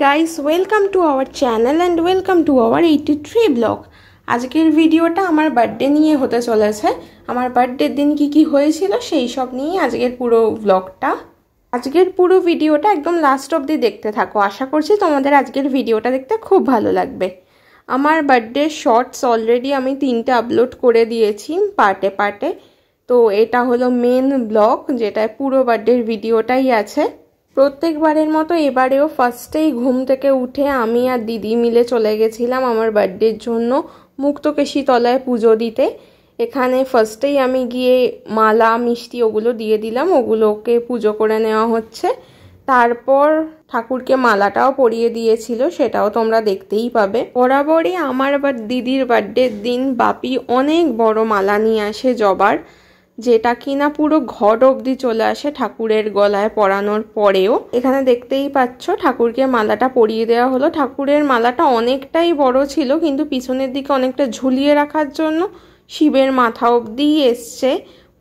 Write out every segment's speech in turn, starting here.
Guys, welcome to our channel and welcome to our 83 blog. আজকের ভিডিওটা আমার birthday নিয়ে হতে চলেছে। আমার বার্থডের দিন কি হয়েছিল সেই সব নিয়ে আজকের পুরো ব্লগটা। আজকের পুরো ভিডিওটা একদম লাস্ট অবধি দেখতে থাকো। আশা করছি তোমাদের আজকের ভিডিওটা দেখতে খুব ভালো লাগবে। আমার বার্থডে শর্টস অলরেডি আমি 3টে আপলোড করে দিয়েছি পার্টে পার্টে। তো এটা হলো মেন ব্লগ, যেটায় পুরো বার্থডের ভিডিওটাই আছে। প্রত্যেকবারের মতো এবারেও ফার্স্টেই ঘুম থেকে উঠে আমি আর দিদি মিলে চলে গেছিলাম আমার বার্থডের জন্য মুক্তকেশী তলায় পুজো দিতে। এখানে ফার্স্টেই আমি গিয়ে মালা মিষ্টি ওগুলো দিয়ে দিলাম, ওগুলোকে পুজো করে নেওয়া হচ্ছে। তারপর ঠাকুরকে মালাটাও পরিয়ে দিয়েছিল, সেটাও তোমরা দেখতেই পাবে। বরাবরই আমার আবার দিদির বার্থডের দিন বাপি অনেক বড় মালা নিয়ে আসে জবার, যেটা কিনা পুরো ঘট অবধি চলে আসে ঠাকুরের গলায় পরানোর পরেও। এখানে দেখতেই পাচ্ছ ঠাকুরকে মালাটা পরিয়ে দেওয়া হলো। ঠাকুরের মালাটা অনেকটাই বড় ছিল, কিন্তু পিছনের দিকে অনেকটা ঝুলিয়ে রাখার জন্য শিবের মাথা অবধি এসছে,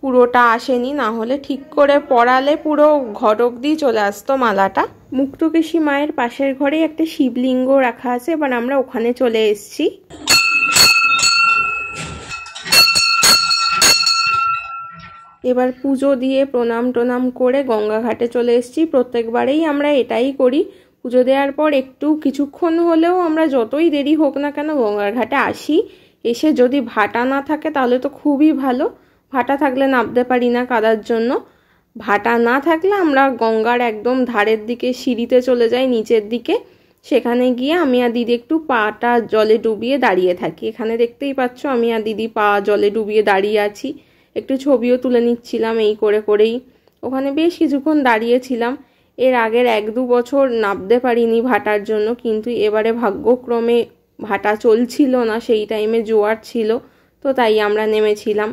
পুরোটা আসেনি। না হলে ঠিক করে পরালে পুরো ঘট অবধি চলে আসতো মালাটা। মুক্তকেশী মায়ের পাশের ঘরেই একটা শিবলিঙ্গ রাখা আছে, এবার আমরা ওখানে চলে এসেছি। এবার পুজো দিয়ে প্রণাম টোনাম করে গঙ্গা ঘাটে চলে এসেছি। প্রত্যেকবারেই আমরা এটাই করি, পুজো দেওয়ার পর একটু কিছুক্ষণ হলেও আমরা যতই দেরি হোক না কেন গঙ্গার ঘাটে আসি। এসে যদি ভাটা না থাকে তাহলে তো খুবই ভালো, ভাটা থাকলে নামতে পারি না কাদার জন্য। ভাটা না থাকলে আমরা গঙ্গার একদম ধারের দিকে সিঁড়িতে চলে যাই নিচের দিকে। সেখানে গিয়ে আমি আর দিদি একটু পাটা জলে ডুবিয়ে দাঁড়িয়ে থাকি। এখানে দেখতেই পাচ্ছ আমি আর দিদি পা জলে ডুবিয়ে দাঁড়িয়ে আছি, একটু ছবিও তুলে নিচ্ছিলাম এই করেই। ওখানে বেশ কিছুক্ষণ দাঁড়িয়েছিলাম। এর আগের 1-2 বছর নামতে পারিনি ভাটার জন্য, কিন্তু এবারে ভাগ্যক্রমে ভাটা চলছিল না, সেই টাইমে জোয়ার ছিল, তো তাই আমরা নেমেছিলাম।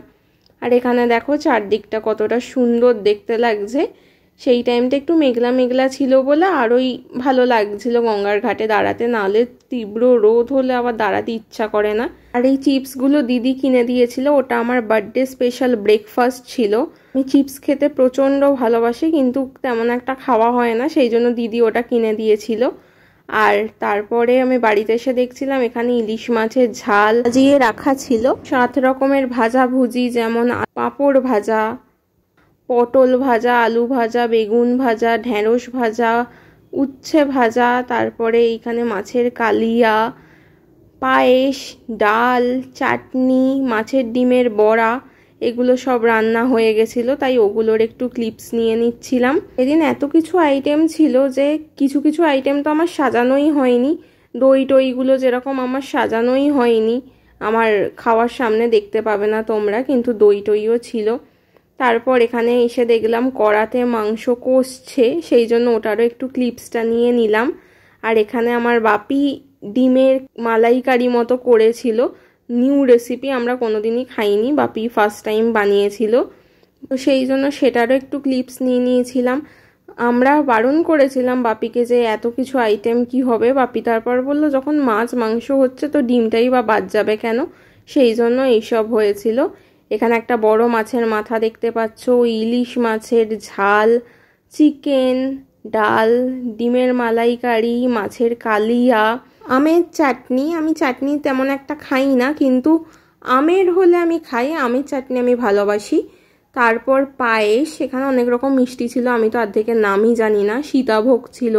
আর এখানে দেখো চারদিকটা কতটা সুন্দর দেখতে লাগছে। সেই টাইমটা একটু মেঘলা মেঘলা ছিল বলে আরোই ভালো লাগছিল গঙ্গার ঘাটে দাঁড়াতে, নাহলে তীব্র রোদ হলে আবার দাঁড়াতে ইচ্ছা করে না। আর এই চিপসগুলো দিদি কিনে দিয়েছিল, ওটা আমার বার্থডে স্পেশাল ব্রেকফাস্ট ছিল। আমি চিপস খেতে প্রচণ্ড ভালোবাসি, কিন্তু তেমন একটা খাওয়া হয় না, সেই জন্য দিদি ওটা কিনে দিয়েছিল। আর তারপরে আমি বাড়িতে এসে দেখছিলাম এখানে ইলিশ মাছের ঝাল সাজিয়ে রাখা ছিল, 7 রকমের ভাজা ভুজি, যেমন পাঁপড় ভাজা, পটল ভাজা, আলু ভাজা, বেগুন ভাজা, ঢেঁড়স ভাজা, উচ্ছে ভাজা, তারপরে এইখানে মাছের কালিয়া, পায়েস, ডাল, চাটনি, মাছের ডিমের বড়া, এগুলো সব রান্না হয়ে গেছিলো, তাই ওগুলোর একটু ক্লিপস নিয়ে নিচ্ছিলাম। এদিন এত কিছু আইটেম ছিল যে কিছু কিছু আইটেম তো আমার সাজানোই হয়নি। দই টইগুলো যেরকম আমার সাজানোই হয়নি, আমার খাওয়ার সামনে দেখতে পাবে না তোমরা, কিন্তু দই টইও ছিল। তারপর এখানে এসে দেখলাম কড়াতে মাংস কষছে, সেই জন্য ওটারও একটু ক্লিপসটা নিয়ে নিলাম। আর এখানে আমার বাপি ডিমের মালাইকারি মতো করেছিল, নিউ রেসিপি, আমরা কোনোদিনই খাইনি, বাপি ফার্স্ট টাইম বানিয়েছিল, তো সেই জন্য সেটারও একটু ক্লিপস নিয়ে নিয়েছিলাম। আমরা বারণ করেছিলাম বাপিকে যে এত কিছু আইটেম কি হবে, বাপি তারপর বলল যখন মাছ মাংস হচ্ছে তো ডিমটাই বা বাদ যাবে কেন, সেই জন্য এইসব হয়েছিল। এখানে একটা বড় মাছের মাথা দেখতে পাচ্ছ, ইলিশ মাছের ঝাল, চিকেন, ডাল, ডিমের মালাইকারি, মাছের কালিয়া, আমের চাটনি। আমি চাটনি তেমন একটা খাই না, কিন্তু আমের হলে আমি খাই, আমের চাটনি আমি ভালোবাসি। তারপর পায়েস, এখানে অনেক রকম মিষ্টি ছিল, আমি তো অর্ধেকের নামই জানি না। সীতাভোগ ছিল,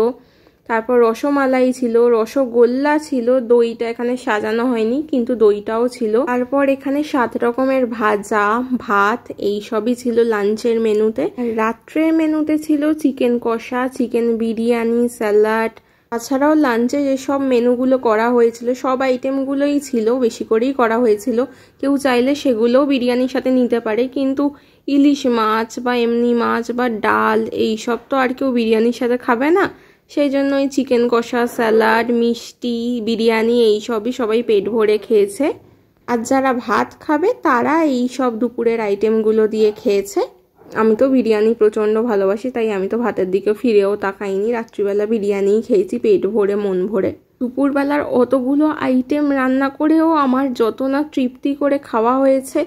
তারপর রসমালাই ছিল, রসগোল্লা ছিল, দইটা এখানে সাজানো হয়নি কিন্তু দইটাও ছিল। তারপর এখানে 7 রকমের ভাজা, ভাত, এই সবই ছিল লাঞ্চের মেনুতে। রাত্রের মেনুতে ছিল চিকেন কষা, চিকেন বিরিয়ানি, স্যালাড। তাছাড়াও লাঞ্চে যেসব মেনুগুলো করা হয়েছিল সব আইটেমগুলোই ছিল, বেশি করেই করা হয়েছিল। কেউ চাইলে সেগুলোও বিরিয়ানির সাথে নিতে পারে, কিন্তু ইলিশ মাছ বা এমনি মাছ বা ডাল এইসব তো আর কেউ বিরিয়ানির সাথে খাবে না, সেই জন্য ওই চিকেন কষা, স্যালাড, মিষ্টি, বিরিয়ানি এইসবই সবাই পেট ভরে খেয়েছে। আর যারা ভাত খাবে তারা এই সব দুপুরের আইটেমগুলো দিয়ে খেয়েছে। আমি তো বিরিয়ানি প্রচণ্ড ভালোবাসি, তাই আমি তো ভাতের দিকে ফিরেও তাকাইনি, রাত্রিবেলা বিরিয়ানিই খেয়েছি পেট ভরে মন ভরে। দুপুরবেলার অতগুলো আইটেম রান্না করেও আমার যত না তৃপ্তি করে খাওয়া হয়েছে,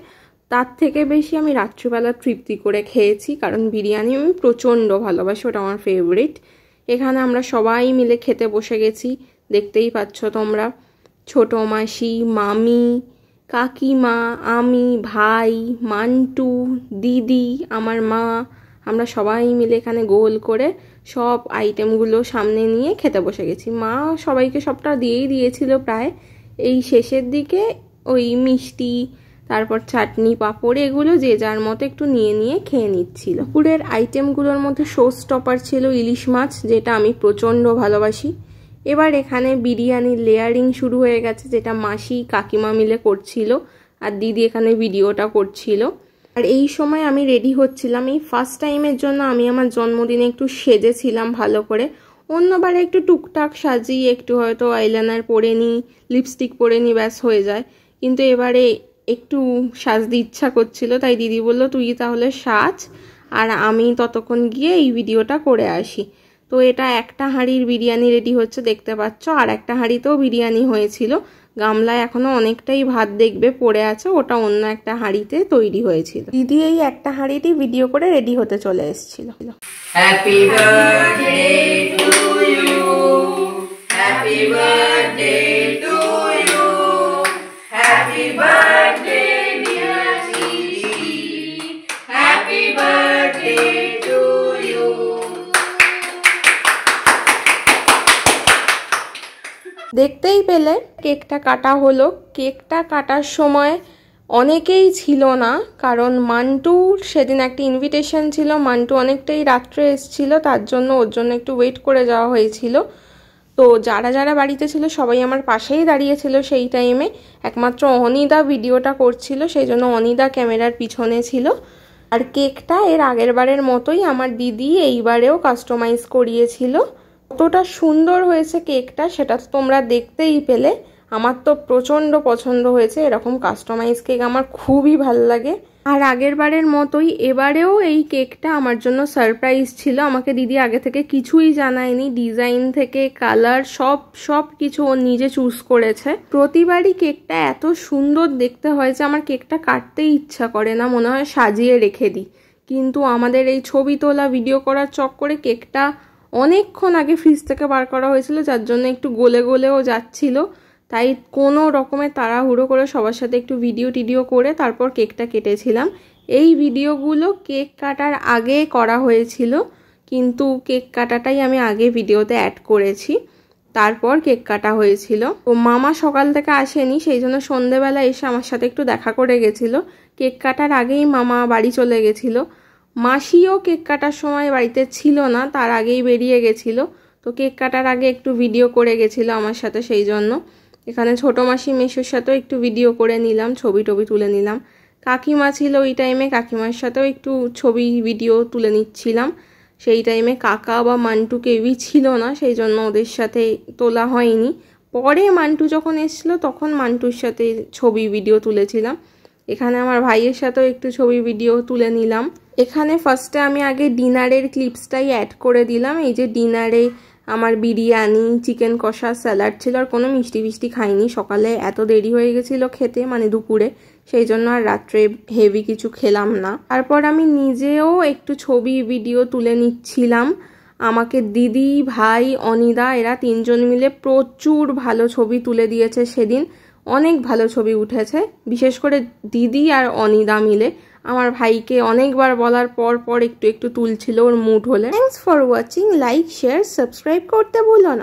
তার থেকে বেশি আমি রাত্রিবেলা তৃপ্তি করে খেয়েছি, কারণ বিরিয়ানি আমি প্রচণ্ড ভালোবাসি, ওটা আমার ফেভারিট। এখানে আমরা সবাই মিলে খেতে বসে গেছি, দেখতেই পাচ্ছ তোমরা। ছোট মাসি, মামি, কাকিমা, আমি, ভাই, মান্টু, দিদি, আমার মা, আমরা সবাই মিলে এখানে গোল করে সব আইটেমগুলো সামনে নিয়ে খেতে বসে গেছি। মা সবাইকে সবটা দিয়েই দিয়েছিল প্রায়। এই শেষের দিকে ওই মিষ্টি, তারপর চাটনি, পাঁপড়, এগুলো যে যার মতো একটু নিয়ে নিয়ে খেয়ে নিচ্ছিল। দুপুরের আইটেমগুলোর মধ্যে শো স্টপার ছিল ইলিশ মাছ, যেটা আমি প্রচণ্ড ভালোবাসি। এবার এখানে বিরিয়ানির লেয়ারিং শুরু হয়ে গেছে, যেটা মাসি কাকিমা মিলে করছিল, আর দিদি এখানে ভিডিওটা করছিল। আর এই সময় আমি রেডি হচ্ছিলাম। এই ফার্স্ট টাইমের জন্য আমি আমার জন্মদিনে একটু সেজেছিলাম ভালো করে। অন্যবারে একটু টুকটাক সাজিয়ে একটু হয়তো আইলাইনার পরে নিই, লিপস্টিক পরে নিই, ব্যাস হয়ে যায়। কিন্তু এবারে একটু সাজতে ইচ্ছা করছিল, তাই দিদি বললো তুই তাহলে সাজ, আর আমি ততক্ষণ গিয়ে এই ভিডিওটা করে আসি। তো এটা একটা হাঁড়ির বিরিয়ানি রেডি হচ্ছে দেখতে পাচ্ছ, আর একটা হাঁড়িতেও বিরিয়ানি হয়েছিল। গামলায় এখনো অনেকটাই ভাত দেখবে পড়ে আছে, ওটা অন্য একটা হাঁড়িতে তৈরি হয়েছিল। দিদি এই একটা হাঁড়িটি ভিডিও করে রেডি হতে চলে এসেছিল। Happy birthday to you, happy birthday to you, happy birthday dear দিদি, হ্যাপি বার্থডে টু ইউ। দেখতেই পেলে কেকটা কাটা হলো। কেকটা কাটার সময় অনেকেই ছিল না, কারণ মান্টুর সেদিন একটা ইনভিটেশন ছিল। মান্টু অনেকটাই রাত্রে এসেছিল, তার জন্য ওর জন্য একটু ওয়েট করে যাওয়া হয়েছিল। তো যারা যারা বাড়িতে ছিল সবাই আমার পাশেই দাঁড়িয়েছিল সেই টাইমে। একমাত্র অনিদা ভিডিওটা করছিল, সেই জন্য অনিদা ক্যামেরার পিছনে ছিল। আর কেকটা এর আগের বারের মতোই আমার দিদি এইবারেও কাস্টমাইজ করিয়েছিল। কতটা সুন্দর হয়েছে কেকটা সেটা তো তোমরা দেখতেই পেলে। আমার তো প্রচণ্ড পছন্দ হয়েছে, এরকম কাস্টমাইজ কেক আমার খুবই ভালো লাগে। আর আগের বারের মতোই এবারেও এই কেকটা আমার জন্য সারপ্রাইজ ছিল। আমাকে দিদি আগে থেকে কিছুই জানায়নি, ডিজাইন থেকে কালার সব কিছু ও নিজে চুজ করেছে। প্রতিবারই কেকটা এত সুন্দর দেখতে হয় যে আমার কেকটা কাটতেই ইচ্ছা করে না, মনে হয় সাজিয়ে রেখে দিই। কিন্তু আমাদের এই ছবি তোলা ভিডিও করার চক্করে কেকটা অনেকক্ষণ আগে ফ্রিজ থেকে বার করা হয়েছিল, যার জন্য একটু গলে গলেও যাচ্ছিল। তাই কোনো রকমের তাড়াহুড়ো করে সবার সাথে একটু ভিডিও করে তারপর কেকটা কেটেছিলাম। এই ভিডিওগুলো কেক কাটার আগে করা হয়েছিল, কিন্তু কেক কাটাটাই আমি আগে ভিডিওতে অ্যাড করেছি, তারপর কেক কাটা হয়েছিল। তো মামা সকাল থেকে আসেনি, সেই জন্য সন্ধেবেলা এসে আমার সাথে একটু দেখা করে গেছিলো। কেক কাটার আগেই মামা বাড়ি চলে গেছিলো। মাসিও কেক কাটার সময় বাড়িতে ছিল না, তার আগেই বেরিয়ে গেছিল। তো কেক কাটার আগে একটু ভিডিও করে গেছিলো আমার সাথে, সেই জন্য এখানে ছোটো মাসি মেসোর সাথেও একটু ভিডিও করে নিলাম, ছবি তুলে নিলাম। কাকিমা ছিল ওই টাইমে, কাকিমার সাথেও একটু ছবি ভিডিও তুলে নিচ্ছিলাম। সেই টাইমে কাকা বা মান্টু কেউই ছিল না, সেই জন্য ওদের সাথে তোলা হয়নি। পরে মান্টু যখন এসেছিলো তখন মান্টুর সাথে ছবি ভিডিও তুলেছিলাম। এখানে আমার ভাইয়ের সাথেও একটু ছবি ভিডিও তুলে নিলাম। এখানে ফার্স্টে আমি আগে ডিনারের ক্লিপসটাই অ্যাড করে দিলাম। এই যে ডিনারে আমার বিরিয়ানি, চিকেন কষা, স্যালাড ছিল, আর কোনো মিষ্টি খাইনি। সকালে এত দেরি হয়ে গেছিলো খেতে, মানে দুপুরে, সেই জন্য আর রাত্রে হেভি কিছু খেলাম না। তারপর আমি নিজেও একটু ছবি ভিডিও তুলে নিচ্ছিলাম। আমাকে দিদি, ভাই, অনিদা এরা তিনজন মিলে প্রচুর ভালো ছবি তুলে দিয়েছে সেদিন। অনেক ভালো ছবি উঠেছে, বিশেষ করে দিদি আর অনিদা মিলে। আমার ভাইকে অনেকবার বলার পর একটু তুলছিল ওর মুড হলে। Thanks for watching, like, share, subscribe করতে ভুলো না।